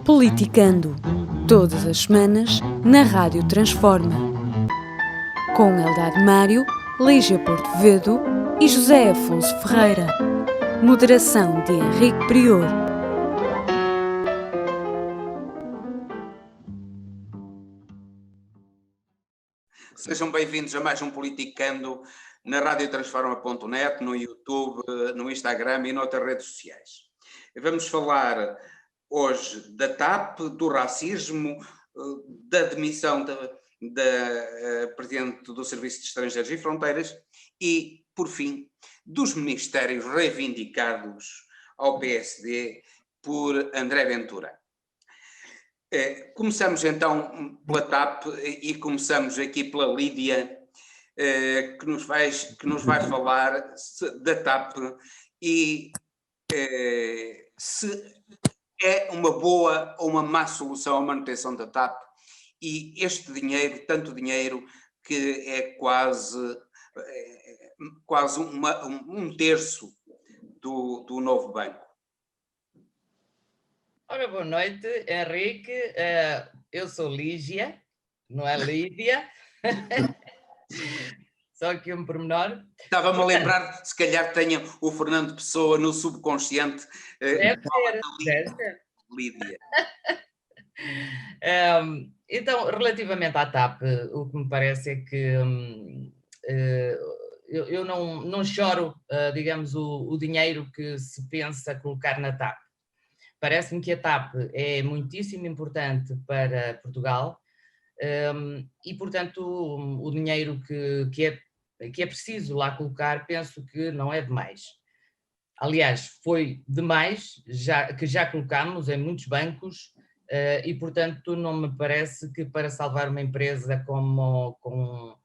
Politicando, todas as semanas, na Rádio Transforma. Com Eldad Mário, Lígia Portovedo e José Afonso Ferreira. Moderação de Henrique Prior. Sejam bem-vindos a mais um Politicando na radiotransforma.net, no YouTube, no Instagram e noutras redes sociais. Vamos falar hoje da TAP, do racismo, da demissão da Presidente do Serviço de Estrangeiros e Fronteiras e, por fim, dos ministérios reivindicados ao PSD por André Ventura. Começamos então pela TAP e começamos aqui pela Lídia, que nos vai falar da TAP e se é uma boa ou uma má solução a manutenção da TAP e este dinheiro, tanto dinheiro, que é quase um terço do novo banco. Ora, boa noite, Henrique. Eu sou Lígia, não é Lídia. Só que um pormenor. Estava-me a lembrar, se calhar tenha o Fernando Pessoa no subconsciente. Deve ser. Lídia. Então, relativamente à TAP, o que me parece é que eu não choro, digamos, o dinheiro que se pensa colocar na TAP. Parece-me que a TAP é muitíssimo importante para Portugal e, portanto, o dinheiro que é preciso lá colocar, penso que não é demais. Aliás, foi demais, que já colocámos em muitos bancos e, portanto, não me parece que para salvar uma empresa com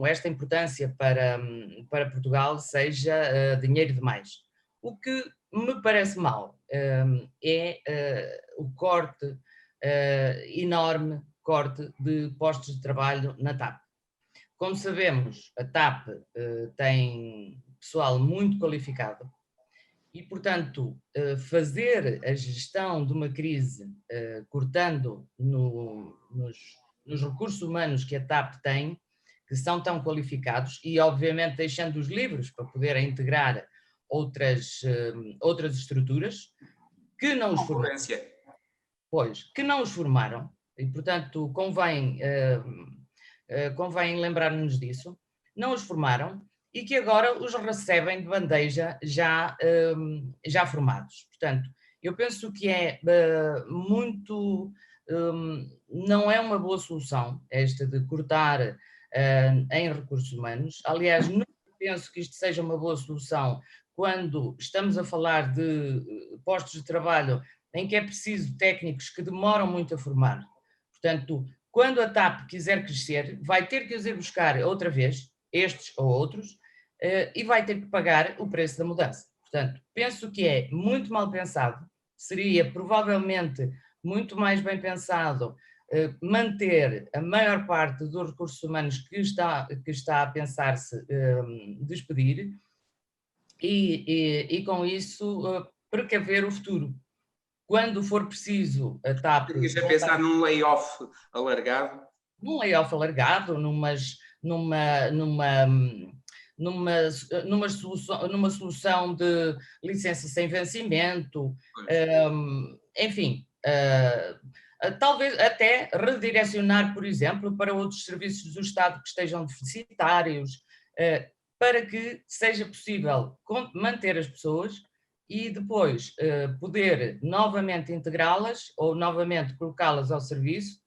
esta importância para Portugal seja dinheiro demais. O que me parece mal é o corte, enorme corte de postos de trabalho na TAP. Como sabemos, a TAP tem pessoal muito qualificado e, portanto, fazer a gestão de uma crise cortando nos recursos humanos que a TAP tem, que são tão qualificados, e obviamente deixando-os livres para poderem integrar outras estruturas que não os formaram. Pois, que não os formaram, e portanto convém lembrar-nos disso, não os formaram e que agora os recebem de bandeja já formados. Portanto, eu penso que é não é uma boa solução esta de cortar em recursos humanos. Aliás, não penso que isto seja uma boa solução quando estamos a falar de postos de trabalho em que é preciso técnicos que demoram muito a formar. Portanto, quando a TAP quiser crescer, vai ter que os ir buscar outra vez, estes ou outros, e vai ter que pagar o preço da mudança. Portanto, penso que é muito mal pensado, seria provavelmente muito mais bem pensado manter a maior parte dos recursos humanos que está a pensar-se despedir e com isso precaver o futuro. Quando for preciso a TAP... Estás a pensar num layoff alargado? Num layoff alargado, numa solução de licença sem vencimento, enfim, talvez até redirecionar, por exemplo, para outros serviços do Estado que estejam deficitários, para que seja possível manter as pessoas e depois poder novamente integrá-las ou novamente colocá-las ao serviço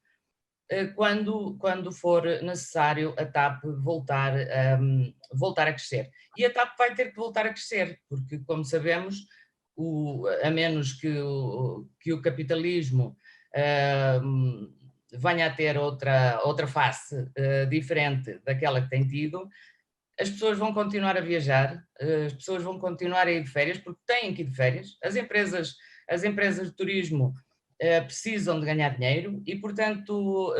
quando for necessário a TAP voltar a crescer. E a TAP vai ter que voltar a crescer, porque, como sabemos, a menos que o capitalismo venha a ter outra face diferente daquela que tem tido, as pessoas vão continuar a viajar, as pessoas vão continuar a ir de férias, porque têm que ir de férias, as empresas de turismo precisam de ganhar dinheiro e, portanto,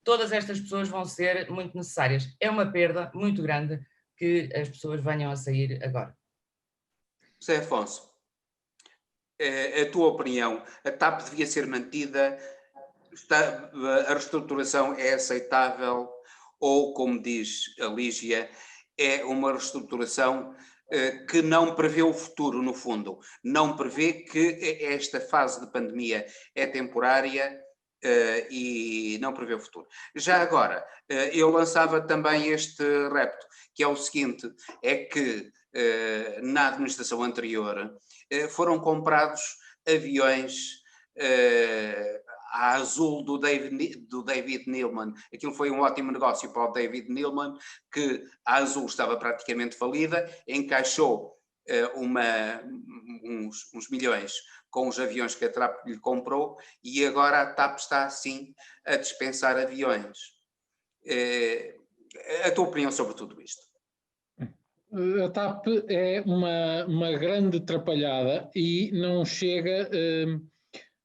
todas estas pessoas vão ser muito necessárias. É uma perda muito grande que as pessoas venham a sair agora. José Afonso. a tua opinião, a TAP devia ser mantida? A reestruturação é aceitável? Ou, como diz a Lígia, é uma reestruturação que não prevê o futuro, no fundo? Não prevê que esta fase de pandemia é temporária e não prevê o futuro. Já agora, eu lançava também este repto, que é o seguinte, é que na administração anterior foram comprados aviões à Azul do David Neeleman. Aquilo foi um ótimo negócio para o David Neeleman, que a Azul estava praticamente falida, encaixou uns milhões com os aviões que a TAP lhe comprou, e agora a TAP está assim a dispensar aviões. A tua opinião sobre tudo isto? A TAP é uma grande atrapalhada e não chega,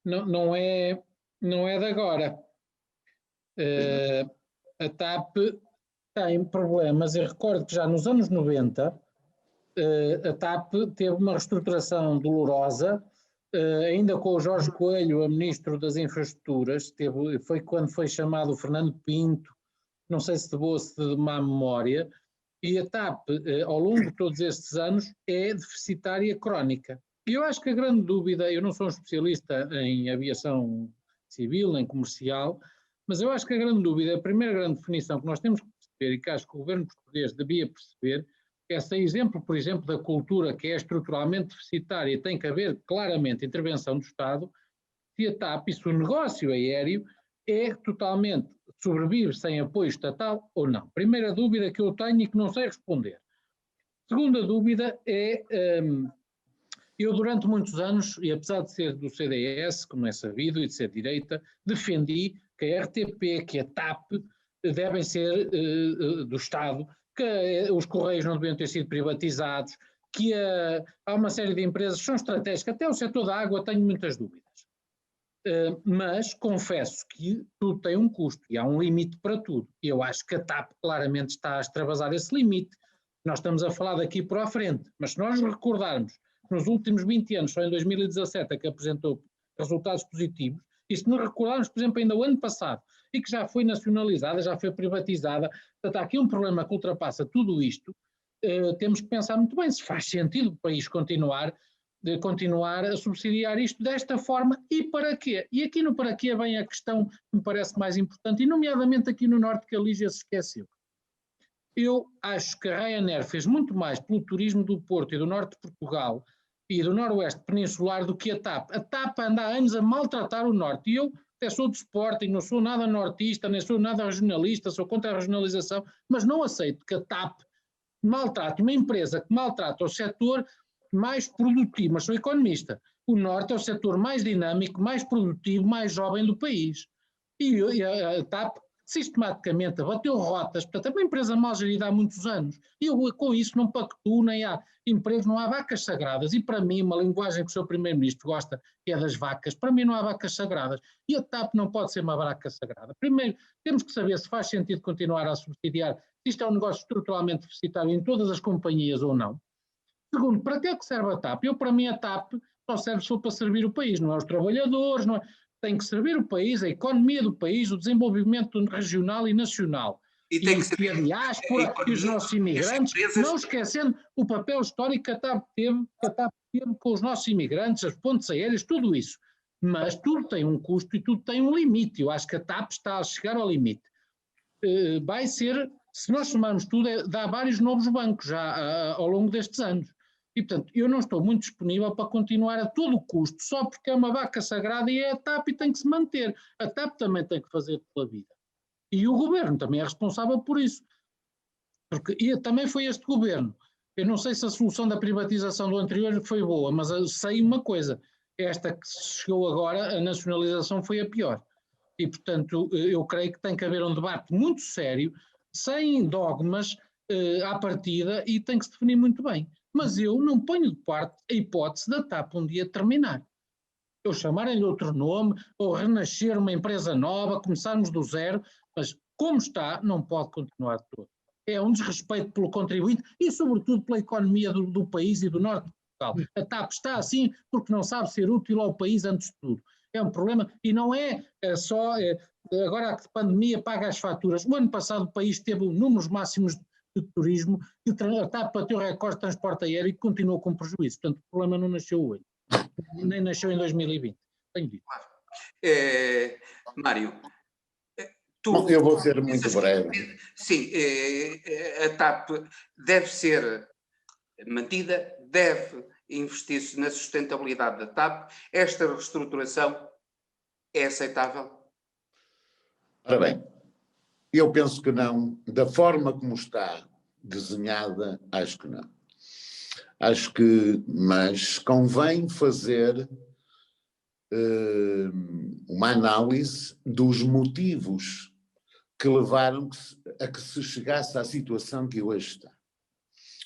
não é de agora. A TAP tem problemas. Eu recordo que já nos anos 90 a TAP teve uma reestruturação dolorosa, ainda com o Jorge Coelho, a Ministro das Infraestruturas, foi quando foi chamado o Fernando Pinto, não sei se de boa ou se de má memória, e a TAP, ao longo de todos estes anos, é deficitária crónica. E eu acho que a grande dúvida, eu não sou um especialista em aviação civil nem comercial, mas eu acho que a grande dúvida, a primeira grande definição que nós temos que perceber, e que acho que o governo português devia perceber, é se exemplo, por exemplo, da cultura que é estruturalmente deficitária e tem que haver claramente intervenção do Estado, se a TAP e se o negócio aéreo é totalmente, sobrevive sem apoio estatal ou não. Primeira dúvida que eu tenho e que não sei responder. Segunda dúvida é, eu durante muitos anos, e apesar de ser do CDS, como é sabido, e de ser direita, defendi que a RTP, que a TAP, devem ser do Estado, que os Correios não deviam ter sido privatizados, que há uma série de empresas que são estratégicas, até o setor da água tenho muitas dúvidas. Mas confesso que tudo tem um custo e há um limite para tudo. E eu acho que a TAP claramente está a extravasar esse limite. Nós estamos a falar daqui para a frente, mas se nós recordarmos que nos últimos 20 anos, só em 2017 é que apresentou resultados positivos, e se nos recordarmos, por exemplo, ainda o ano passado, e que já foi nacionalizada, já foi privatizada, portanto há aqui um problema que ultrapassa tudo isto, temos que pensar muito bem se faz sentido o país continuar a subsidiar isto desta forma e para quê? E aqui no para quê vem a questão que me parece mais importante, e nomeadamente aqui no Norte, que a Lígia se esqueceu. Eu acho que a Ryanair fez muito mais pelo turismo do Porto e do Norte de Portugal e do Noroeste Peninsular do que a TAP. A TAP anda há anos a maltratar o Norte, e eu até sou de Sporting, não sou nada nortista, nem sou nada regionalista, sou contra a regionalização, mas não aceito que a TAP maltrate uma empresa que maltrata o setor mais produtivo, mas sou economista. O Norte é o setor mais dinâmico, mais produtivo, mais jovem do país. E a TAP sistematicamente bateu rotas, portanto é uma empresa mal gerida há muitos anos. E eu com isso não pactuo, nem há empregos, não há vacas sagradas. E para mim, uma linguagem que o Sr. Primeiro-Ministro gosta, que é das vacas, para mim não há vacas sagradas. E a TAP não pode ser uma vaca sagrada. Primeiro, temos que saber se faz sentido continuar a subsidiar, se isto é um negócio estruturalmente deficitário em todas as companhias ou não. Segundo, para que é que serve a TAP? Para mim a TAP só serve só para servir o país, não é os trabalhadores, não é, tem que servir o país, a economia do país, o desenvolvimento regional e nacional. E tem que servir a diáspora e os nossos imigrantes, não esquecendo o papel histórico que a TAP teve com os nossos imigrantes, as pontes aéreas, tudo isso. Mas tudo tem um custo e tudo tem um limite. Eu acho que a TAP está a chegar ao limite. Vai ser, se nós somarmos tudo, dá vários novos bancos já ao longo destes anos. E, portanto, eu não estou muito disponível para continuar a todo custo, só porque é uma vaca sagrada e é a TAP e tem que se manter. A TAP também tem que fazer pela vida. E o governo também é responsável por isso. E também foi este governo. Eu não sei se a solução da privatização do anterior foi boa, mas sei uma coisa. Esta que chegou agora, a nacionalização foi a pior. E, portanto, eu creio que tem que haver um debate muito sério, sem dogmas à partida, e tem que se definir muito bem. Mas eu não ponho de parte a hipótese da TAP um dia terminar. Ou chamarem-lhe outro nome, ou renascer uma empresa nova, começarmos do zero, mas como está, não pode continuar todo. É um desrespeito pelo contribuinte e, sobretudo, pela economia do país e do Norte de Portugal. A TAP está assim porque não sabe ser útil ao país antes de tudo. É um problema, e não é só agora a pandemia paga as faturas. O ano passado o país teve números máximos de turismo, e a TAP bateu o recorde de transporte aéreo e continuou com prejuízo. Portanto, o problema não nasceu hoje, nem nasceu em 2020. Tenho dito. Mário, Bom, eu vou ser muito breve. Sim, a TAP deve ser mantida, deve investir-se na sustentabilidade da TAP. Esta reestruturação é aceitável? Ora bem, eu penso que não. Da forma como está desenhada, acho que não. Acho que, mas convém fazer uma análise dos motivos que levaram a que se chegasse à situação que hoje está.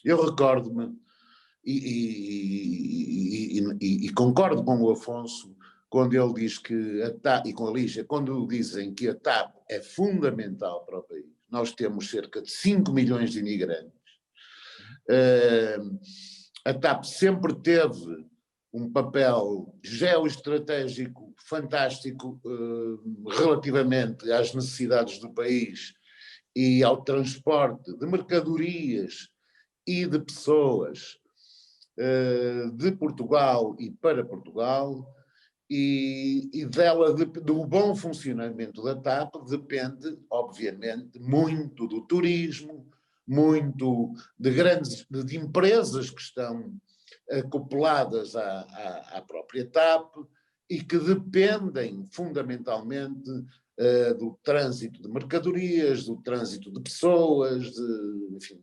Eu recordo-me, e concordo com o Afonso, quando ele diz que a TAP, e com a Lígia, quando dizem que a TAP é fundamental para o país. Nós temos cerca de 5 milhões de imigrantes. A TAP sempre teve um papel geoestratégico fantástico relativamente às necessidades do país e ao transporte de mercadorias e de pessoas de Portugal e para Portugal, e dela, do bom funcionamento da TAP depende, obviamente, muito do turismo, muito de empresas que estão acopladas à própria TAP e que dependem fundamentalmente do trânsito de mercadorias, do trânsito de pessoas, enfim,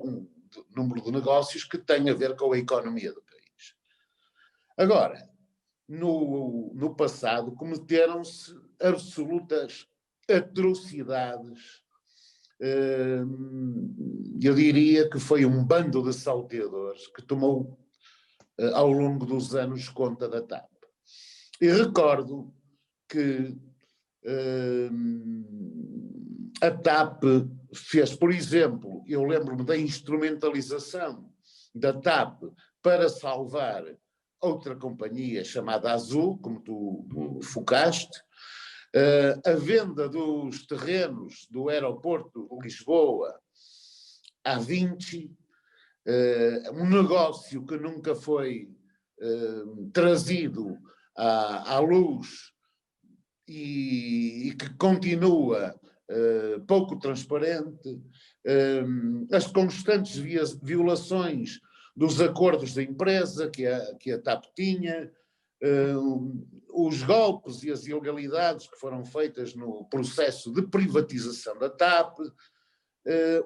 um número de negócios que tem a ver com a economia do país. Agora, no passado cometeram-se absolutas atrocidades. Eu diria que foi um bando de salteadores que tomou ao longo dos anos conta da TAP. E recordo que a TAP fez, por exemplo, eu lembro-me da instrumentalização da TAP para salvar outra companhia chamada Azul, como tu focaste, a venda dos terrenos do aeroporto de Lisboa à Vinci, um negócio que nunca foi trazido à luz e que continua pouco transparente, as constantes violações dos acordos da empresa que a TAP tinha, os golpes e as ilegalidades que foram feitas no processo de privatização da TAP,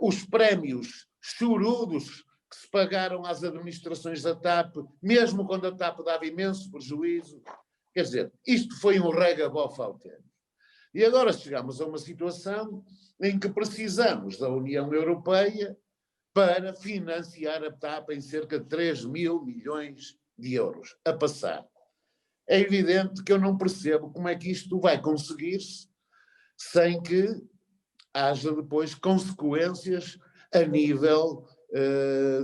os prémios chorudos que se pagaram às administrações da TAP, mesmo quando a TAP dava imenso prejuízo. Quer dizer, isto foi um regabof autêntico. E agora chegamos a uma situação em que precisamos da União Europeia para financiar a TAP em cerca de 3 mil milhões de euros, a passar. É evidente que eu não percebo como é que isto vai conseguir-se sem que haja depois consequências a nível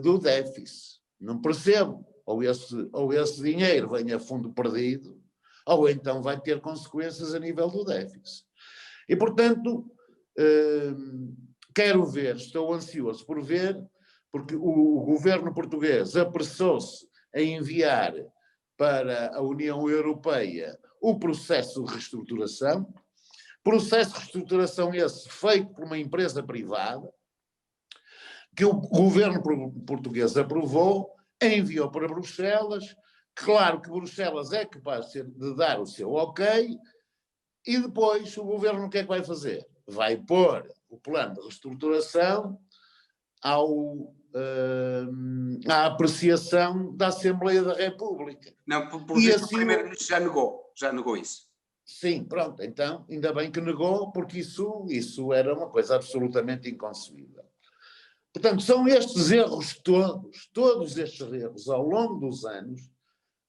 do déficit. Não percebo. Ou esse dinheiro vem a fundo perdido, ou então vai ter consequências a nível do déficit. E, portanto, quero ver, estou ansioso por ver, porque o governo português apressou-se a enviar para a União Europeia o processo de reestruturação, esse feito por uma empresa privada, que o governo português aprovou, enviou para Bruxelas. Claro que Bruxelas é capaz de dar o seu ok, e depois o governo o que é que vai fazer? Vai pôr o plano de reestruturação à apreciação da Assembleia da República. Não, por isso assim, o Primeiro-Ministro já negou isso. Sim, pronto, então ainda bem que negou, porque isso era uma coisa absolutamente inconcebível. Portanto, são estes erros todos estes erros ao longo dos anos,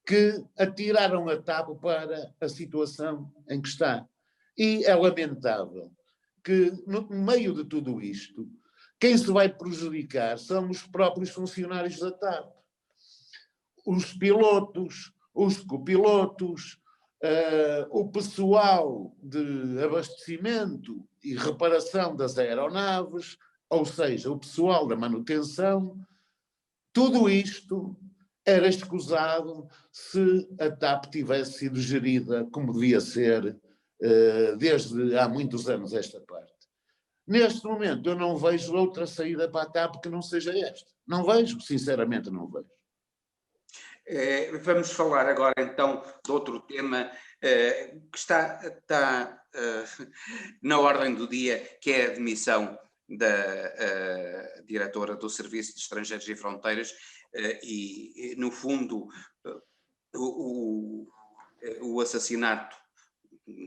que atiraram a TAP para a situação em que está. E é lamentável que, no meio de tudo isto, quem se vai prejudicar são os próprios funcionários da TAP. os pilotos, os copilotos, o pessoal de abastecimento e reparação das aeronaves, ou seja, o pessoal da manutenção, tudo isto era escusado se a TAP tivesse sido gerida como devia ser desde há muitos anos esta parte. Neste momento eu não vejo outra saída para a TAP que não seja esta. Não vejo, sinceramente não vejo. Vamos falar agora então de outro tema que está na ordem do dia, que é a demissão da diretora do Serviço de Estrangeiros e Fronteiras e no fundo, o assassinato,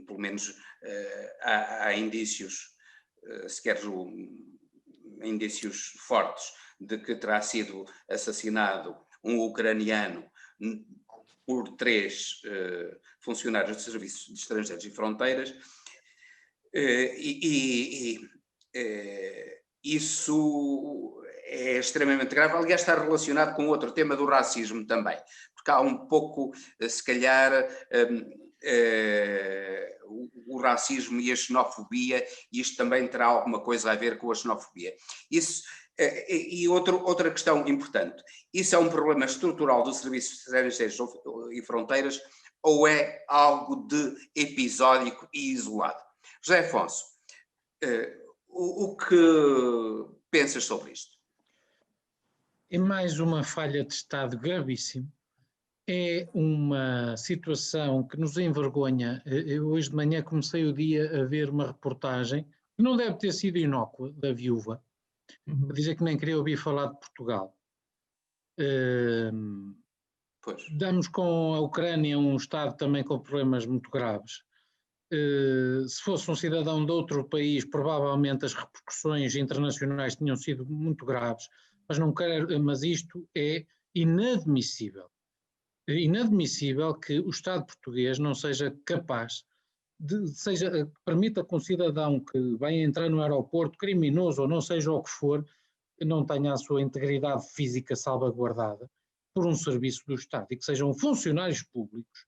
pelo menos há indícios, se queres, indícios fortes de que terá sido assassinado um ucraniano por 3 funcionários do Serviço de Estrangeiros e Fronteiras, isso é extremamente grave. Aliás, está relacionado com outro tema do racismo também, porque há um pouco, se calhar, o racismo e a xenofobia, e isto também terá alguma coisa a ver com a xenofobia. Isso, e outra questão importante, isso é um problema estrutural do Serviço de Estrangeiros e Fronteiras ou é algo de episódico e isolado? José Afonso, o que pensas sobre isto? É mais uma falha de Estado gravíssima. É uma situação que nos envergonha. Eu hoje de manhã comecei o dia a ver uma reportagem, que não deve ter sido inócua, da viúva, a dizer que nem queria ouvir falar de Portugal. Damos com a Ucrânia um Estado também com problemas muito graves. Se fosse um cidadão de outro país, provavelmente as repercussões internacionais tinham sido muito graves, mas isto é inadmissível. É inadmissível que o Estado português não seja capaz permita que um cidadão que vai entrar no aeroporto, criminoso ou não seja o que for, não tenha a sua integridade física salvaguardada por um serviço do Estado e que sejam funcionários públicos,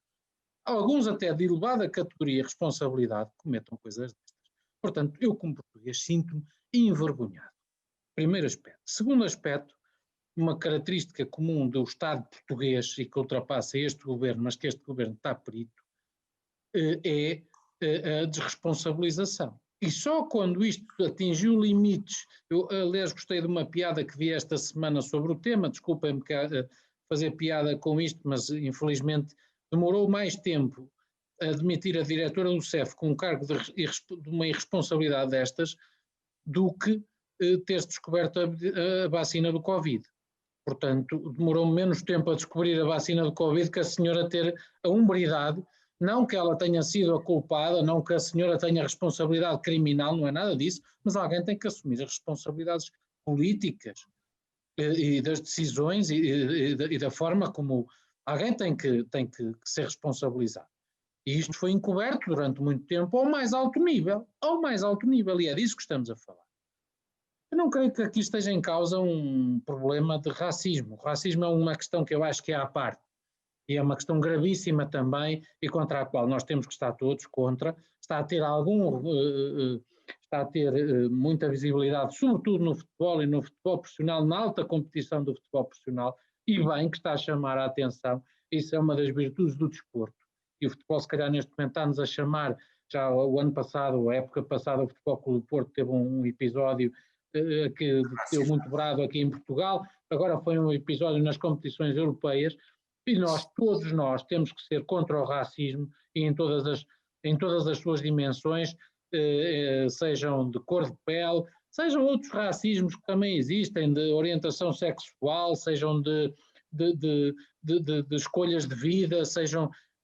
alguns até de elevada categoria e responsabilidade, cometam coisas destas. Portanto, eu como português sinto-me envergonhado. Primeiro aspecto. Segundo aspecto, uma característica comum do Estado português e que ultrapassa este governo, mas que este governo está perito, é a desresponsabilização. E só quando isto atingiu limites, eu aliás gostei de uma piada que vi esta semana sobre o tema, desculpem-me fazer piada com isto, mas infelizmente demorou mais tempo a demitir a diretora do CEF com um cargo de uma irresponsabilidade destas do que ter-se descoberto a vacina do Covid. Portanto, demorou menos tempo a descobrir a vacina do Covid que a senhora ter a umbridade, não que ela tenha sido a culpada, não que a senhora tenha responsabilidade criminal, não é nada disso, mas alguém tem que assumir as responsabilidades políticas e das decisões e da forma como alguém tem que ser responsabilizado. E isto foi encoberto durante muito tempo ao mais alto nível, e é disso que estamos a falar. Eu não creio que aqui esteja em causa um problema de racismo. O racismo é uma questão que eu acho que é à parte, e é uma questão gravíssima também, e contra a qual nós temos que estar todos contra, está a ter muita visibilidade, sobretudo no futebol e no futebol profissional, na alta competição do futebol profissional, e bem que está a chamar a atenção, isso é uma das virtudes do desporto. E o futebol, se calhar, neste momento está-nos a chamar, já o ano passado, a época passada, o Futebol Clube do Porto teve um episódio que deu muito brado aqui em Portugal, agora foi um episódio nas competições europeias, e todos nós temos que ser contra o racismo e em todas as suas dimensões, sejam de cor de pele, sejam outros racismos que também existem, de orientação sexual, sejam de escolhas de vida,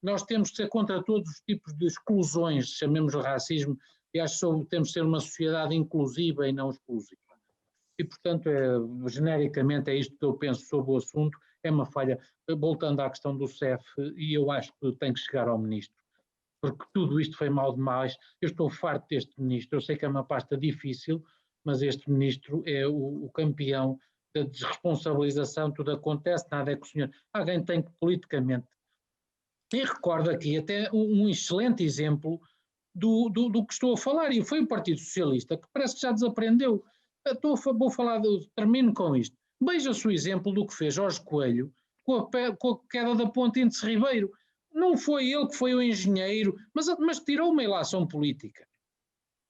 nós temos que ser contra todos os tipos de exclusões, chamemos de racismo, e acho que temos que ser uma sociedade inclusiva e não exclusiva. E, portanto, genericamente é isto que eu penso sobre o assunto, é uma falha. Voltando à questão do CEF, e eu acho que tem que chegar ao Ministro, porque tudo isto foi mal demais. Eu estou farto deste Ministro, eu sei que é uma pasta difícil, mas este Ministro é o campeão da desresponsabilização, tudo acontece, nada é que o senhor... Alguém tem que politicamente... E recordo aqui até um excelente exemplo do que estou a falar, e foi o Partido Socialista, que parece que já desaprendeu. Termino com isto. Veja-se o exemplo do que fez Jorge Coelho com a queda da ponte Índice Ribeiro. Não foi ele que foi o engenheiro, mas tirou uma ilação política.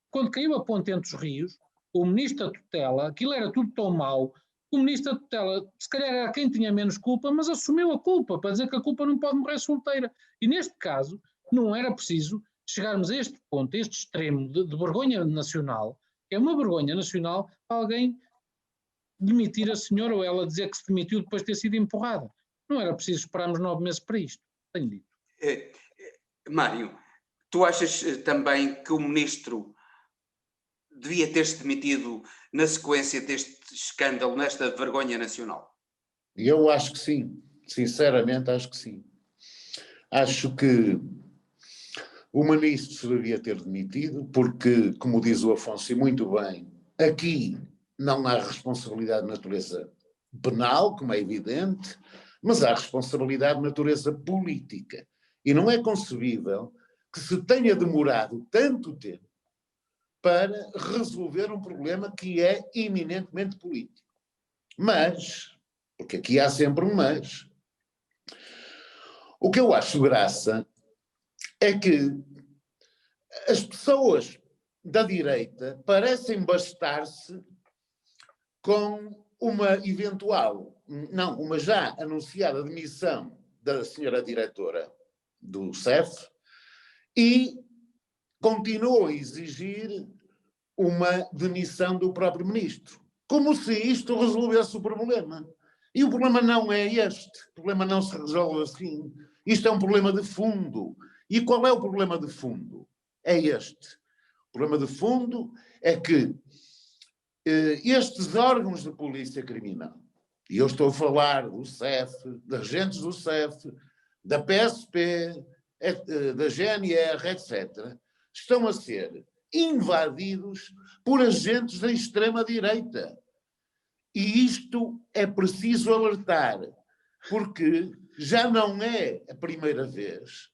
Quando caiu a ponte entre os rios, o ministro da tutela, aquilo era tudo tão mau, o ministro da tutela, se calhar era quem tinha menos culpa, mas assumiu a culpa, para dizer que a culpa não pode morrer solteira. E neste caso, não era preciso chegarmos a este ponto, a este extremo de vergonha nacional. É uma vergonha nacional alguém demitir a senhora ou ela dizer que se demitiu depois de ter sido empurrada. Não era preciso esperarmos 9 meses para isto. Tenho dito. Mário, tu achas também que o ministro devia ter-se demitido na sequência deste escândalo, nesta vergonha nacional? Eu acho que sim. Sinceramente, acho que sim. Acho que o ministro se devia ter demitido, porque, como diz o Afonso, e muito bem, aqui não há responsabilidade de natureza penal, como é evidente, mas há responsabilidade de natureza política. E não é concebível que se tenha demorado tanto tempo para resolver um problema que é eminentemente político. Mas, porque aqui há sempre um mas, o que eu acho graça é que as pessoas da direita parecem bastar-se com uma eventual, não, uma já anunciada demissão da senhora diretora do CEF e continuam a exigir uma demissão do próprio ministro, como se isto resolvesse o problema. E o problema não é este, o problema não se resolve assim. Isto é um problema de fundo. E qual é o problema de fundo? É este. O problema de fundo é que estes órgãos de polícia criminal, e eu estou a falar do CEF, de agentes do CEF, da PSP, da GNR, etc., estão a ser invadidos por agentes da extrema-direita. E isto é preciso alertar, porque já não é a primeira vez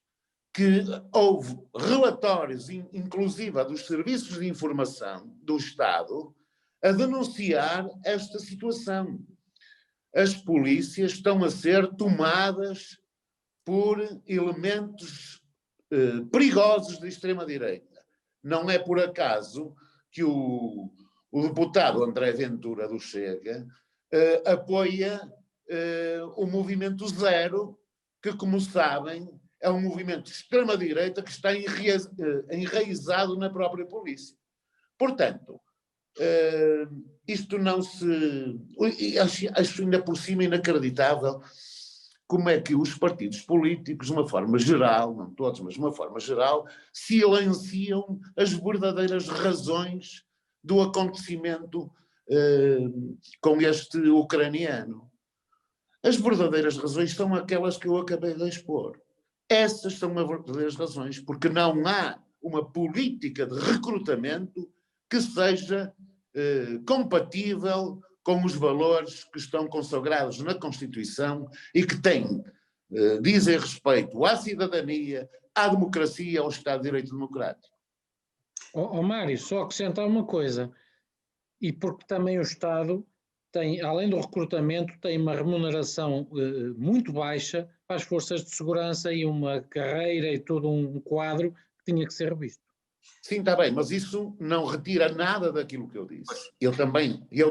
que houve relatórios, inclusive dos serviços de informação do Estado, a denunciar esta situação. As polícias estão a ser tomadas por elementos perigosos da extrema-direita. Não é por acaso que o deputado André Ventura do Chega apoia o Movimento Zero, que, como sabem, é um movimento de extrema-direita que está enraizado na própria polícia. Portanto, isto não se... Acho ainda por cima inacreditável como é que os partidos políticos, de uma forma geral, não todos, mas de uma forma geral, silenciam as verdadeiras razões do acontecimento com este ucraniano. As verdadeiras razões são aquelas que eu acabei de expor. Essas são as verdadeiras razões, porque não há uma política de recrutamento que seja compatível com os valores que estão consagrados na Constituição e que dizem respeito à cidadania, à democracia, ao Estado de Direito Democrático. Mário, só acrescentar uma coisa, e porque também o Estado tem, além do recrutamento, tem uma remuneração muito baixa para as forças de segurança e uma carreira e todo um quadro que tinha que ser revisto. Sim, está bem, mas isso não retira nada daquilo que eu disse. Eu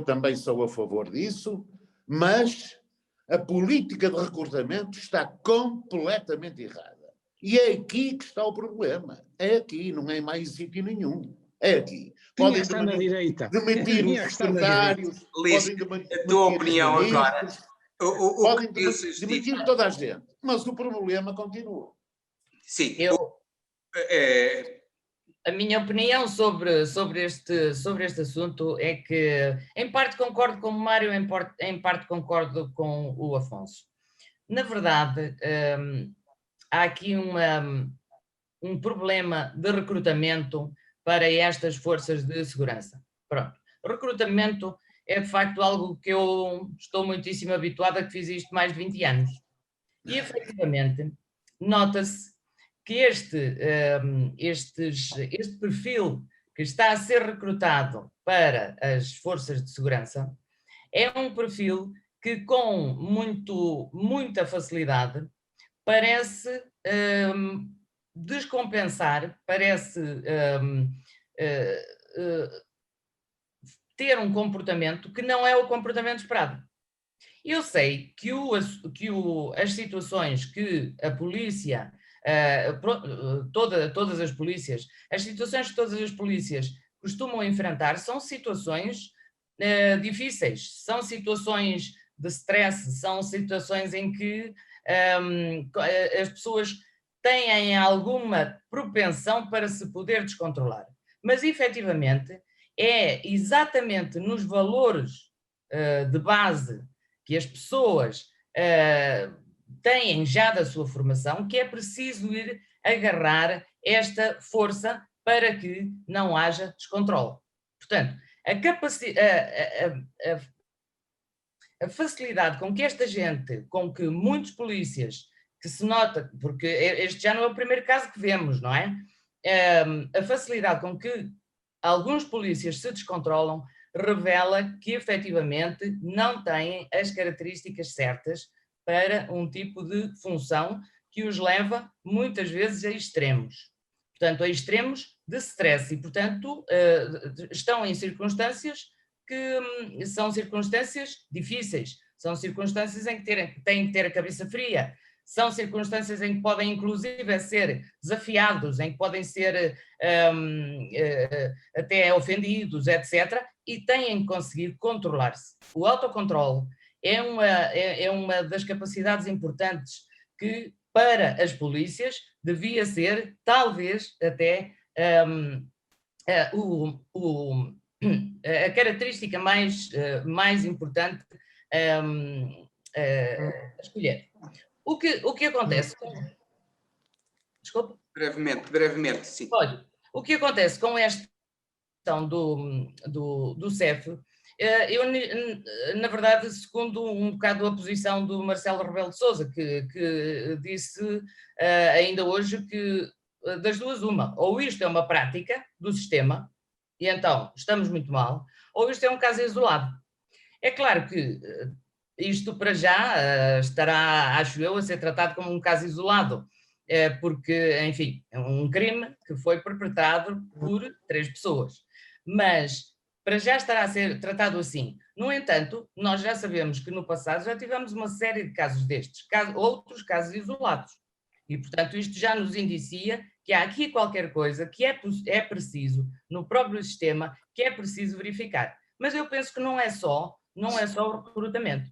também sou a favor disso, mas a política de recrutamento está completamente errada. E é aqui que está o problema. É aqui, não é mais sítio nenhum. É aqui. Podem estar na direita. Demitir os secretários, podem demitir a tua opinião agora. Podem demitir toda a gente, mas o problema continua. Sim. A minha opinião sobre este assunto é que, em parte concordo com o Mário, em parte concordo com o Afonso. Na verdade, há aqui um problema de recrutamento para estas forças de segurança. Pronto. O recrutamento é de facto algo que eu estou muitíssimo habituada, que fiz isto mais de 20 anos. E efetivamente nota-se que este perfil que está a ser recrutado para as forças de segurança é um perfil que com muita facilidade parece descompensar, parece ter um comportamento que não é o comportamento esperado. Eu sei que as situações que a polícia, todas as polícias, as situações que todas as polícias costumam enfrentar são situações difíceis, são situações de stress, são situações em que as pessoas têm alguma propensão para se poder descontrolar. Mas, efetivamente, é exatamente nos valores de base que as pessoas têm já da sua formação que é preciso ir agarrar esta força para que não haja descontrole. Portanto, a facilidade com que esta gente, com que muitos polícias, que se nota, porque este já não é o primeiro caso que vemos, não é? A facilidade com que alguns polícias se descontrolam revela que efetivamente não têm as características certas para um tipo de função que os leva muitas vezes a extremos. Portanto, a extremos de stress e, portanto, estão em circunstâncias que são circunstâncias difíceis, são circunstâncias em que têm que ter a cabeça fria, são circunstâncias em que podem inclusive ser desafiados, em que podem ser até ofendidos, etc., e têm que conseguir controlar-se. O autocontrole é uma das capacidades importantes que, para as polícias, devia ser, talvez, até a característica mais importante a escolher. O que acontece? Desculpa? Brevemente, sim. Olha, o que acontece com esta questão do CEF, eu, na verdade, segundo um bocado a posição do Marcelo Rebelo de Sousa, que disse ainda hoje que das duas uma, ou isto é uma prática do sistema, e então estamos muito mal, ou isto é um caso isolado. É claro que isto para já estará, acho eu, a ser tratado como um caso isolado, porque, enfim, é um crime que foi perpetrado por 3 pessoas. Mas para já estará a ser tratado assim. No entanto, nós já sabemos que no passado já tivemos uma série de casos destes, outros casos isolados. E, portanto, isto já nos indicia que há aqui qualquer coisa que é preciso, no próprio sistema, que é preciso verificar. Mas eu penso que não é só o recrutamento.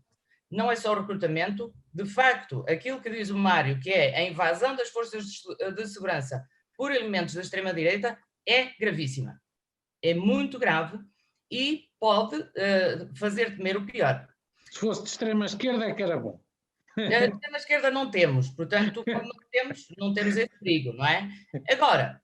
Não é só o recrutamento. De facto, aquilo que diz o Mário, que é a invasão das forças de segurança por elementos da extrema-direita, é gravíssima. É muito grave e pode fazer temer o pior. Se fosse de extrema-esquerda é que era bom. Na esquerda não temos, portanto, como não temos esse perigo, não é? Agora,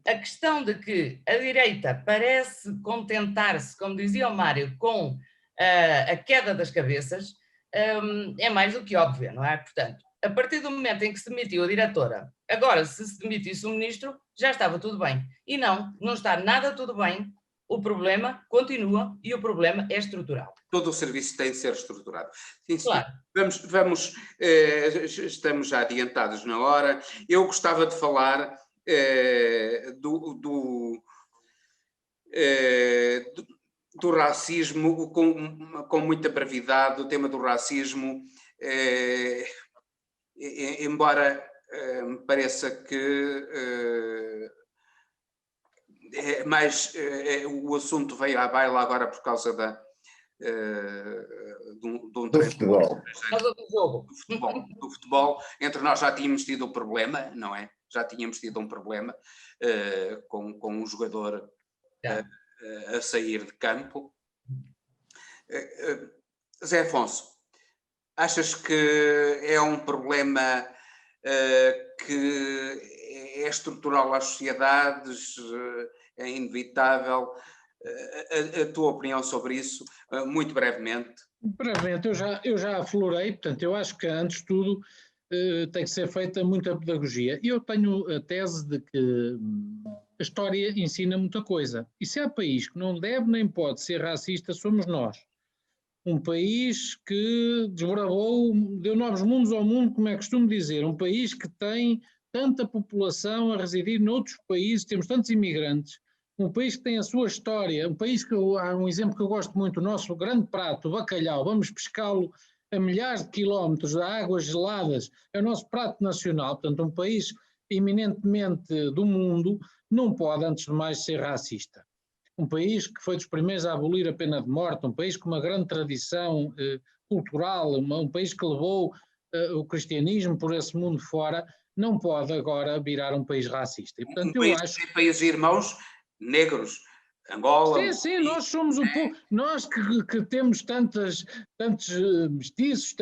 a questão de que a direita parece contentar-se, como dizia o Mário, com a queda das cabeças, é mais do que óbvia, não é? Portanto, a partir do momento em que se demitiu a diretora, agora, se demitisse o ministro, já estava tudo bem. E não está nada tudo bem. O problema continua e o problema é estrutural. Todo o serviço tem de ser estruturado. Sim, sim. Claro. Estamos já adiantados na hora. Eu gostava de falar do racismo com muita brevidade, o tema do racismo, embora me pareça que o assunto veio à baila agora por causa do futebol. Do futebol. Entre nós já tínhamos tido um problema, não é? Já tínhamos tido um problema com um jogador a sair de campo. Zé Afonso, achas que é um problema que é estrutural às sociedades, é inevitável? a tua opinião sobre isso, muito brevemente. Brevemente, eu já aflorei, portanto, eu acho que antes de tudo tem que ser feita muita pedagogia. E eu tenho a tese de que a história ensina muita coisa. E se há país que não deve nem pode ser racista, somos nós. Um país que desbravou, deu novos mundos ao mundo, como é costume dizer. Um país que tem tanta população a residir noutros países, temos tantos imigrantes. Um país que tem a sua história, um país que há um exemplo que eu gosto muito, o nosso grande prato, o bacalhau, vamos pescá-lo a milhares de quilómetros de águas geladas, é o nosso prato nacional, portanto um país eminentemente do mundo, não pode antes de mais ser racista. Um país que foi dos primeiros a abolir a pena de morte, um país com uma grande tradição cultural, um país que levou o cristianismo por esse mundo fora, não pode agora virar um país racista. E, portanto, Um país que tem países irmãos negros, Angola. Sim, nós somos um pouco, nós que temos tantos mestiços,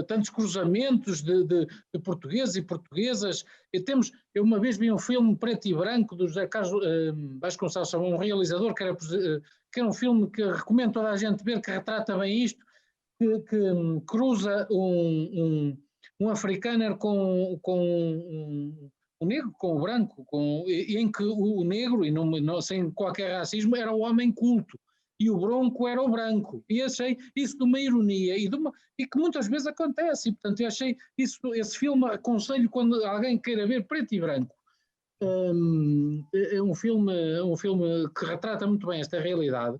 tantos cruzamentos de portugueses e portuguesas, eu uma vez vi um filme preto e branco do José Carlos Vasconcelos, um realizador que era um filme que recomendo toda a gente ver, que retrata bem isto, que cruza um africano com o negro com o branco, em que o negro, e não, sem qualquer racismo, era o homem culto, e o branco era o branco. E achei isso de uma ironia, e que muitas vezes acontece, e portanto eu achei esse filme, aconselho quando alguém queira ver preto e branco. É um filme que retrata muito bem esta realidade,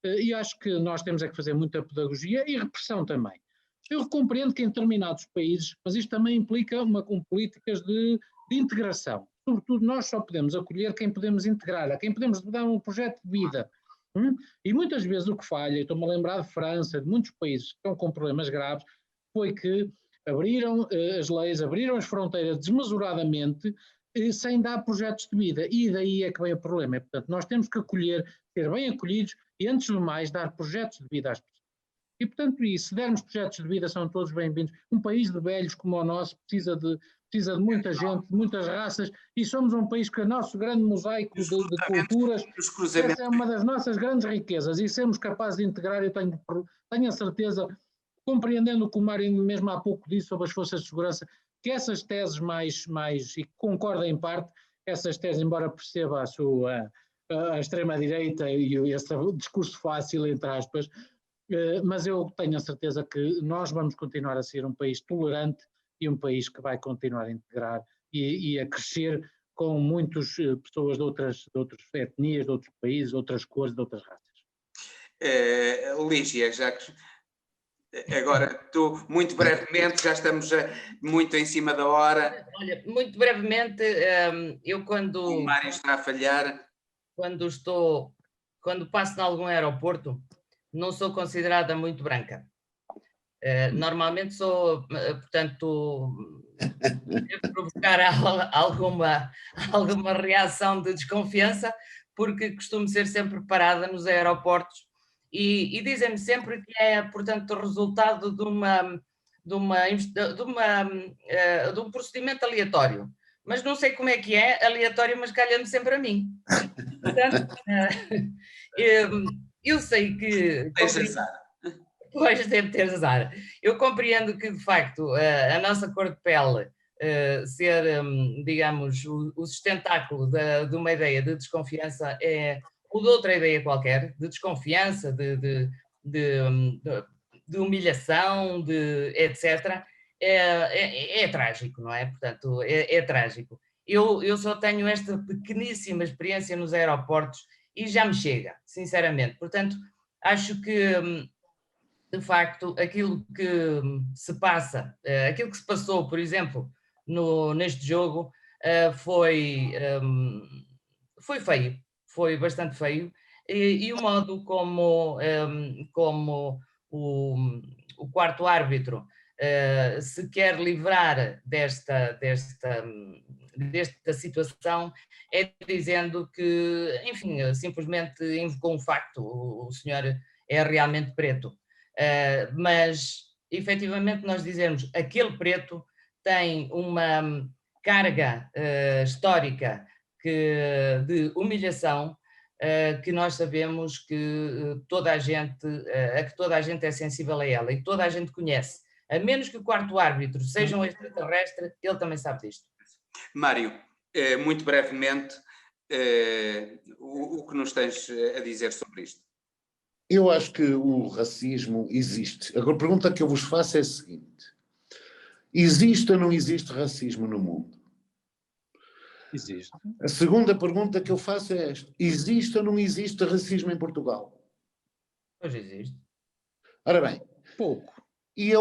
e acho que nós temos é que fazer muita pedagogia e repressão também. Eu compreendo que em determinados países, mas isto também implica com políticas de integração. Sobretudo nós só podemos acolher quem podemos integrar, a quem podemos dar um projeto de vida. E muitas vezes o que falha, estou-me a lembrar de França, de muitos países que estão com problemas graves, foi que abriram as leis, abriram as fronteiras desmesuradamente, sem dar projetos de vida. E daí é que vem o problema. Portanto, nós temos que acolher, ser bem acolhidos e, antes de mais, dar projetos de vida às pessoas. E, portanto, se dermos projetos de vida, são todos bem-vindos. Um país de velhos como o nosso precisa de muita gente, de muitas raças, e somos um país que é o nosso grande mosaico de culturas. Essa é uma das nossas grandes riquezas, e sermos capazes de integrar, eu tenho a certeza, compreendendo o que o Mário mesmo há pouco disse sobre as forças de segurança, que essas teses e concordo em parte, essas teses, embora perceba a extrema-direita e esse discurso fácil, entre aspas, mas eu tenho a certeza que nós vamos continuar a ser um país tolerante e um país que vai continuar a integrar e a crescer com muitas pessoas de outras etnias, de outros países, de outras cores, de outras raças. Lígia, já que agora tu, muito brevemente, já estamos muito em cima da hora. Olha, muito brevemente, eu O Mário está a falhar. Quando passo em algum aeroporto, não sou considerada muito branca. Normalmente sou, portanto, devo provocar alguma reação de desconfiança, porque costumo ser sempre parada nos aeroportos e dizem-me sempre que é, portanto, o resultado de um procedimento aleatório. Mas não sei como é que é, aleatório, mas calha-me sempre a mim. Portanto, eu sei que... Pois, deve ter azar. Eu compreendo que, de facto, a nossa cor de pele ser, digamos, o sustentáculo de uma ideia de desconfiança ou de outra ideia qualquer, de desconfiança, de humilhação, etc., é trágico, não é? Portanto, é trágico. Eu só tenho esta pequeníssima experiência nos aeroportos e já me chega, sinceramente. Portanto, acho que... de facto, aquilo que se passa, aquilo que se passou, por exemplo, neste jogo, foi feio, foi bastante feio, e o modo como o quarto árbitro se quer livrar desta situação é dizendo que, enfim, simplesmente invocou um facto, o senhor é realmente preto. Mas efetivamente nós dizermos aquele preto tem uma carga histórica de humilhação que nós sabemos que toda a gente é sensível a ela e toda a gente conhece. A menos que o quarto árbitro seja um extraterrestre, ele também sabe disto. Mário, muito brevemente, o que nos tens a dizer sobre isto? Eu acho que o racismo existe. Agora, a pergunta que eu vos faço é a seguinte: existe ou não existe racismo no mundo? Existe. A segunda pergunta que eu faço é esta: existe ou não existe racismo em Portugal? Pois existe. Ora bem, Pouco. e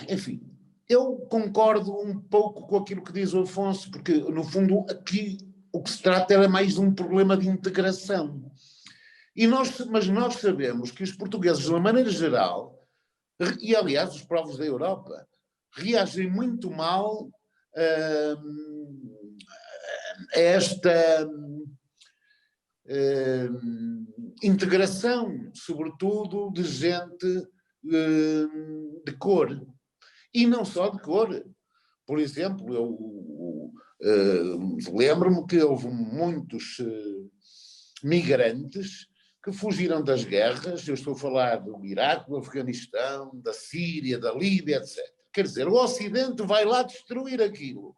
enfim, eu concordo um pouco com aquilo que diz o Afonso, porque, no fundo, aqui o que se trata era mais de um problema de integração. Mas nós sabemos que os portugueses, de uma maneira geral, e aliás os povos da Europa, reagem muito mal a esta integração, sobretudo de gente de cor. E não só de cor. Por exemplo, eu lembro-me que houve muitos migrantes que fugiram das guerras. Eu estou a falar do Iraque, do Afeganistão, da Síria, da Líbia, etc. Quer dizer, o Ocidente vai lá destruir aquilo,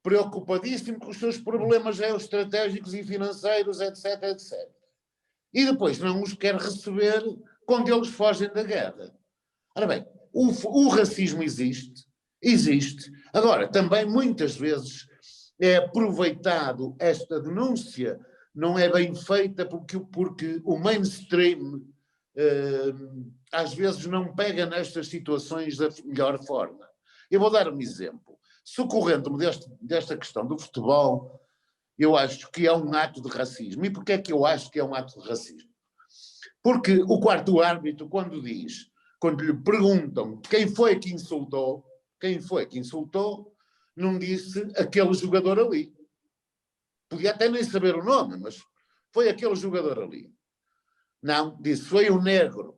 preocupadíssimo com os seus problemas geoestratégicos e financeiros, etc, etc. E depois não os quer receber quando eles fogem da guerra. Ora bem, o racismo existe. Agora, também muitas vezes é aproveitado esta denúncia, não é bem feita porque o mainstream às vezes não pega nestas situações da melhor forma. Eu vou dar um exemplo. Socorrendo-me desta questão do futebol, eu acho que é um ato de racismo. E porquê é que eu acho que é um ato de racismo? Porque o quarto árbitro, quando lhe perguntam quem foi que insultou, não disse aquele jogador ali. Podia até nem saber o nome, mas foi aquele jogador ali. Não, disse, foi o negro.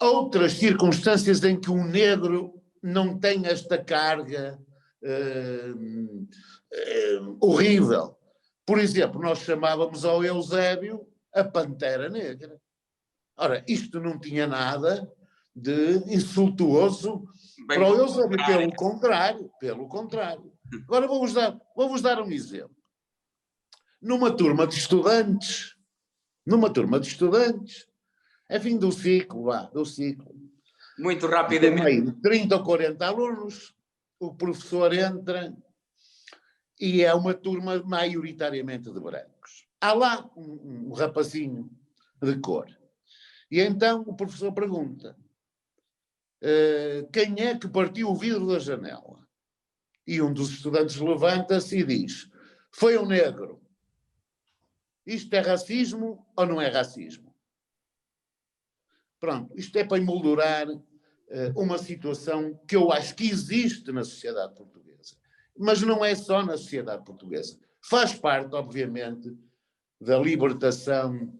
Outras circunstâncias em que o negro não tem esta carga horrível. Por exemplo, nós chamávamos ao Eusébio a Pantera Negra. Ora, isto não tinha nada de insultuoso para o Eusébio, pelo contrário. Agora vou-vos dar um exemplo. Numa turma de estudantes, é fim do ciclo, Muito rapidamente. Tem aí 30 ou 40 alunos, o professor entra e é uma turma maioritariamente de brancos. Há lá um rapazinho de cor. E então o professor pergunta: quem é que partiu o vidro da janela? E um dos estudantes levanta-se e diz: foi um negro. Isto é racismo ou não é racismo? Pronto, isto é para emoldurar uma situação que eu acho que existe na sociedade portuguesa. Mas não é só na sociedade portuguesa. Faz parte, obviamente, da libertação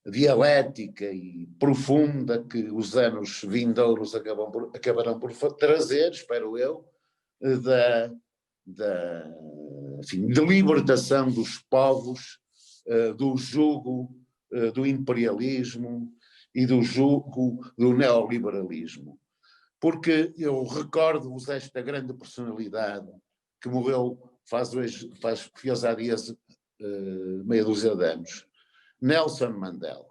dialética e profunda que os anos vindouros acabarão por trazer, espero eu, de libertação dos povos do jugo do imperialismo e do jugo do neoliberalismo. Porque eu recordo-vos esta grande personalidade que morreu fez há dias meia dúzia de anos, Nelson Mandela.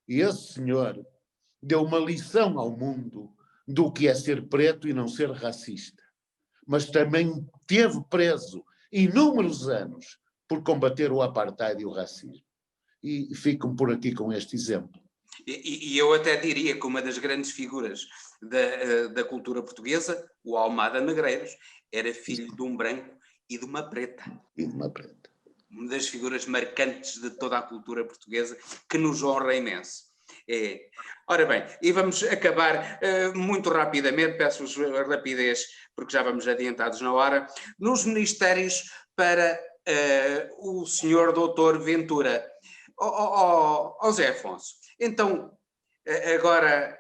E esse senhor deu uma lição ao mundo do que é ser preto e não ser racista. Mas também teve preso inúmeros anos por combater o apartheid e o racismo. E ficam por aqui com este exemplo. E eu até diria que uma das grandes figuras da cultura portuguesa, o Almada Negreiros, era filho de um branco e de uma preta. Uma das figuras marcantes de toda a cultura portuguesa, que nos honra imenso. Ora bem, e vamos acabar muito rapidamente, peço-vos rapidez, porque já vamos adiantados na hora, nos ministérios para o senhor doutor Ventura. Zé Afonso, então, agora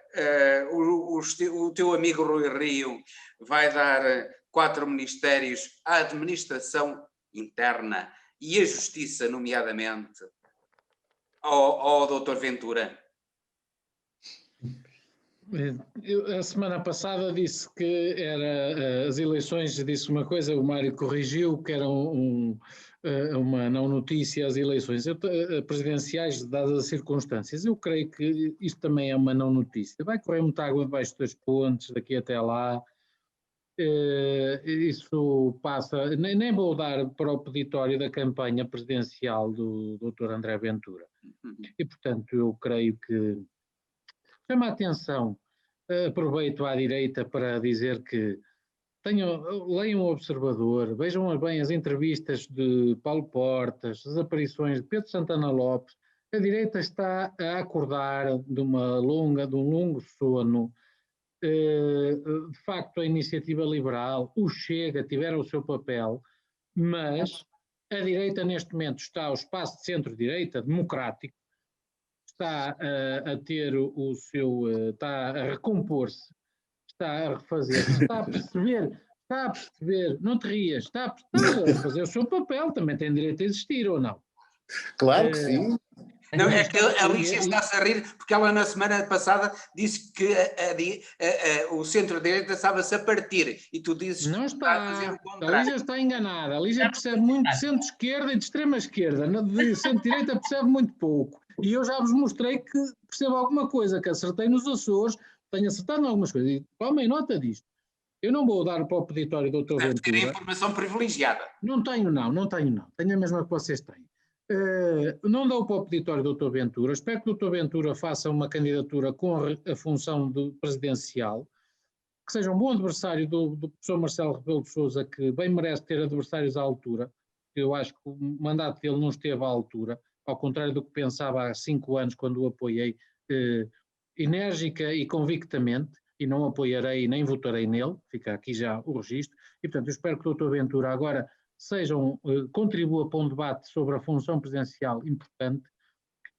o teu amigo Rui Rio vai dar 4 ministérios à administração interna e a justiça, nomeadamente, ao Dr. Ventura? Eu, a semana passada disse que era as eleições, disse uma coisa, o Mário corrigiu, que era uma não notícia as eleições presidenciais, dadas as circunstâncias. Eu creio que isto também é uma não notícia. Vai correr muita água debaixo das pontes daqui até lá. Isso passa, nem vou dar para o peditório da campanha presidencial do Dr. André Ventura. E, portanto, eu creio que chama a atenção, aproveito à direita para dizer que leiam o Observador, vejam bem as entrevistas de Paulo Portas, as aparições de Pedro Santana Lopes. A direita está a acordar de um longo sono. De facto, a Iniciativa Liberal, o Chega, tiveram o seu papel, mas a direita neste momento está ao espaço de centro-direita, democrático, está a ter o seu, está a recompor-se, está a refazer, está a perceber, não te rias, está a fazer o seu papel, também tem direito a existir ou não? Claro que sim. Não, é que a Lígia está-se a rir porque ela na semana passada disse que o centro-direita estava-se a partir e tu dizes não que está a fazer está, o a contrário. Lígia está enganada, a Lígia percebe muito de centro-esquerda e de extrema-esquerda, de centro-direita percebe muito pouco. E eu já vos mostrei que percebo alguma coisa, que acertei nos Açores, tenho acertado em algumas coisas. E tomem nota disto. Eu não vou dar para o peditório do Dr. Deve ter Ventura. informação privilegiada. Não tenho. Tenho a mesma que vocês têm. Não dou para o peditório do Dr. Ventura. Espero que o Dr. Ventura faça uma candidatura com a função de presidencial, que seja um bom adversário do professor Marcelo Rebelo de Sousa, que bem merece ter adversários à altura. Eu acho que o mandato dele não esteve à altura, ao contrário do que pensava há 5 anos, quando o apoiei enérgica e convictamente, e não apoiarei nem votarei nele, fica aqui já o registro, e portanto eu espero que o Dr. Ventura agora contribua para um debate sobre a função presidencial importante.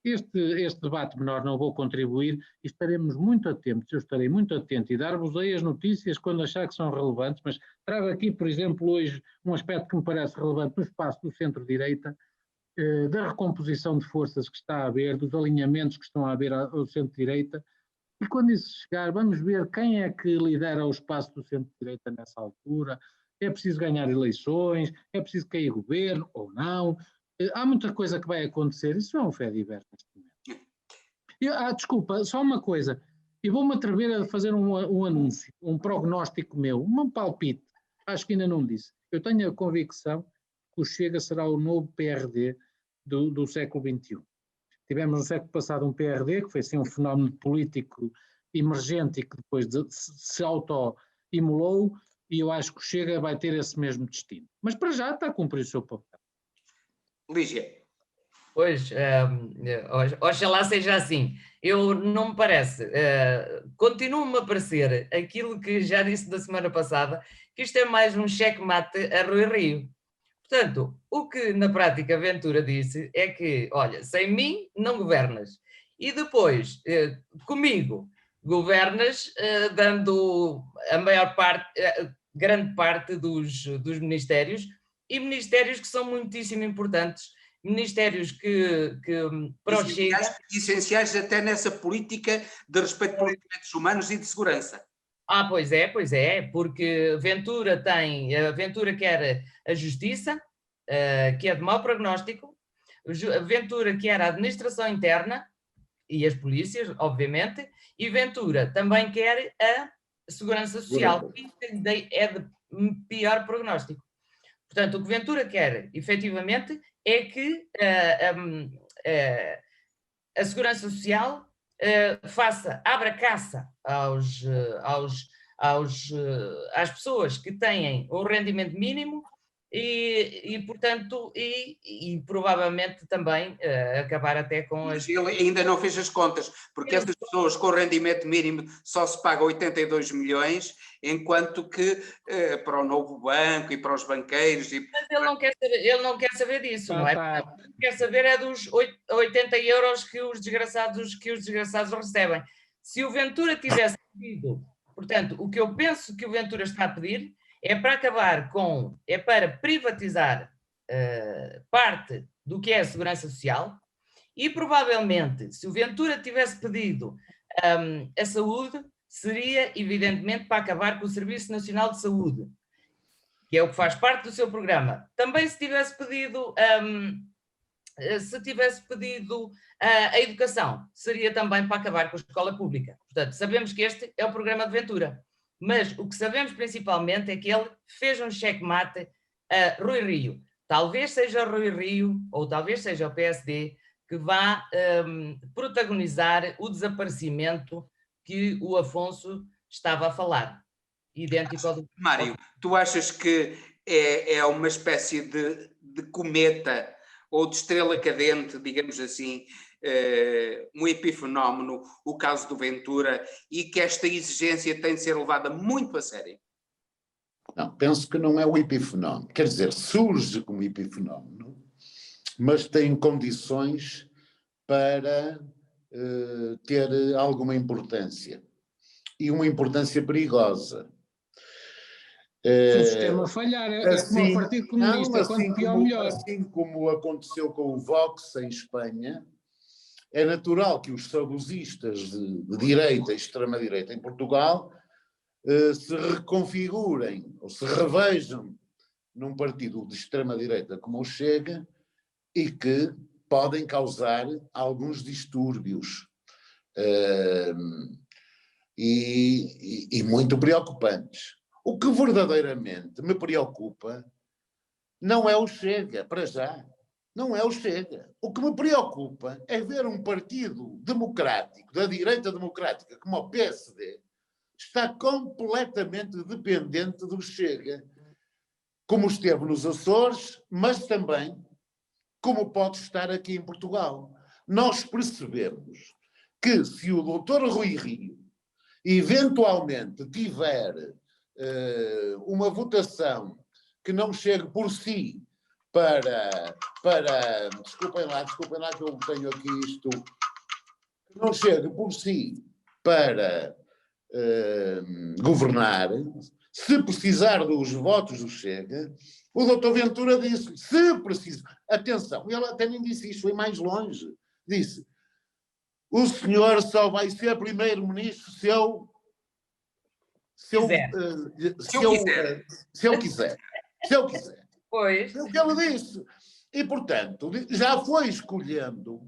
Este debate menor não vou contribuir e estaremos muito atentos, eu estarei muito atento e dar-vos-ei as notícias quando achar que são relevantes, mas trago aqui, por exemplo, hoje um aspecto que me parece relevante no espaço do centro-direita, da recomposição de forças que está a haver, dos alinhamentos que estão a haver ao centro-direita, e quando isso chegar, vamos ver quem é que lidera o espaço do centro-direita nessa altura. É preciso ganhar eleições, é preciso cair governo ou não. Há muita coisa que vai acontecer, isso é um fé diverso neste momento. Desculpa, só uma coisa, eu vou-me atrever a fazer um anúncio, um prognóstico meu, um palpite, acho que ainda não disse. Eu tenho a convicção que o Chega será o novo PRD do século XXI. Tivemos no século passado um PRD, que foi assim um fenómeno político emergente e que depois se auto-imolou, e eu acho que o Chega vai ter esse mesmo destino. Mas para já está a cumprir o seu papel. Lígia. Pois, oxalá seja assim. Eu não me parece, continua-me a parecer aquilo que já disse da semana passada, que isto é mais um checkmate a Rui Rio. Portanto, o que na prática Ventura disse é que, olha, sem mim não governas. E depois, comigo, governas dando a maior parte, grande parte dos ministérios, e ministérios que são muitíssimo importantes, ministérios que para o Chega... Essenciais até nessa política de respeito pelos direitos humanos e de segurança. Pois é, porque Ventura quer a justiça, que é de mau prognóstico, Ventura quer a administração interna e as polícias, obviamente, e Ventura também quer a segurança social, que é de pior prognóstico. Portanto, o que Ventura quer, efetivamente, é que a segurança social abra caça às pessoas que têm um rendimento mínimo e portanto, provavelmente também acabar até com as... Ele ainda não fez as contas, porque essas pessoas com rendimento mínimo só se pagam 82 milhões, enquanto que para o novo banco e para os banqueiros... Mas ele não quer saber disso, não é? Ele quer saber é dos 80 euros que os desgraçados recebem. Se o Ventura tivesse pedido, portanto, o que eu penso que o Ventura está a pedir é para privatizar parte do que é a segurança social e provavelmente, se o Ventura tivesse pedido a saúde, seria evidentemente para acabar com o Serviço Nacional de Saúde, que é o que faz parte do seu programa. Também se tivesse pedido a educação, seria também para acabar com a escola pública. Portanto, sabemos que este é o programa de Ventura, mas o que sabemos principalmente é que ele fez um checkmate a Rui Rio. Talvez seja Rui Rio, ou talvez seja o PSD, que vá protagonizar o desaparecimento que o Afonso estava a falar. Idêntico ao do... Mário, tu achas que é uma espécie de cometa ou de estrela cadente, digamos assim, um epifenómeno, o caso do Ventura, e que esta exigência tem de ser levada muito a sério? Não, penso que não é o epifenómeno. Quer dizer, surge como epifenómeno, mas tem condições para ter alguma importância. E uma importância perigosa. Se o sistema falhar, assim, como o Partido Comunista, não, quanto pior, melhor. Assim como aconteceu com o Vox em Espanha, é natural que os saudosistas de direita e extrema-direita em Portugal se reconfigurem ou se revejam num partido de extrema-direita como o Chega e que podem causar alguns distúrbios e muito preocupantes. O que verdadeiramente me preocupa não é o Chega, para já. Não é o Chega. O que me preocupa é ver um partido democrático, da direita democrática, como o PSD, está completamente dependente do Chega, como esteve nos Açores, mas também como pode estar aqui em Portugal. Nós percebemos que se o Dr. Rui Rio eventualmente tiver uma votação que não chegue por si para desculpem lá que eu tenho aqui isto, que não chegue por si para governar, se precisar dos votos do Chega, o doutor Ventura disse, se precisa, atenção, ele até nem disse isto, foi mais longe, disse, o senhor só vai ser primeiro-ministro se eu quiser. Pois. É o que ele disse. E, portanto, já foi escolhendo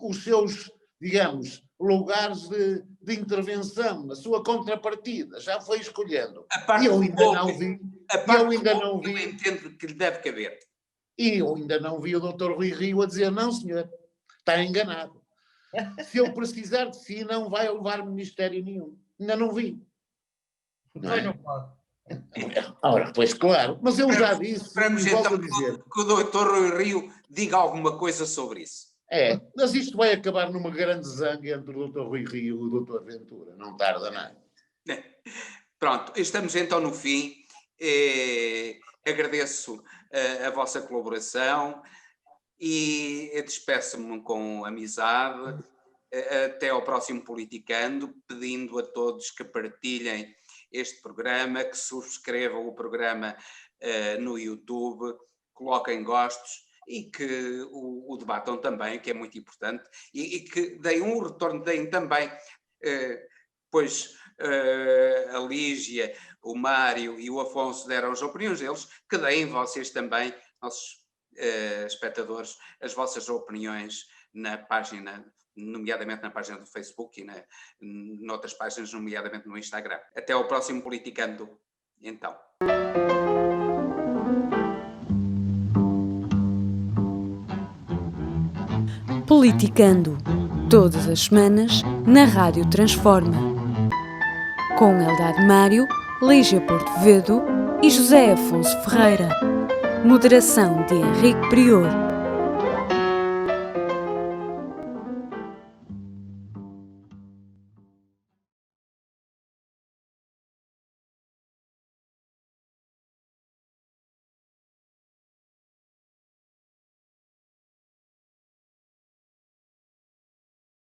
os seus, digamos, lugares de intervenção, a sua contrapartida, já foi escolhendo. A parte eu do ainda golpe, não vi. a parte eu ainda do não golpe vi. eu entendo que lhe deve caber. E eu ainda não vi o doutor Rui Rio a dizer, não, senhor, está enganado. Se eu precisar de si, não vai levar ministério nenhum. Ainda não vi. Pois não pode. Ora, pois claro, mas eu já disse, Esperamos e volto então a dizer. que o doutor Rui Rio diga alguma coisa sobre isso. Mas isto vai acabar numa grande zanga entre o doutor Rui Rio e o doutor Ventura, não tarda nada. Pronto, estamos então no fim. Agradeço a vossa colaboração e despeço-me com amizade. Até ao próximo Politicando, pedindo a todos que partilhem este programa, que subscrevam o programa no YouTube, coloquem gostos e que o debatam também, que é muito importante, e que deem um retorno, deem também, pois a Lígia, o Mário e o Afonso deram as opiniões deles, que deem vocês também, nossos espectadores, as vossas opiniões na página, nomeadamente na página do Facebook e noutras páginas, nomeadamente no Instagram. Até ao próximo Politicando, então. Politicando, todas as semanas, na Rádio Transforma. Com Eldad Mário, Lígia Porto Vedo e José Afonso Ferreira. Moderação de Henrique Prior.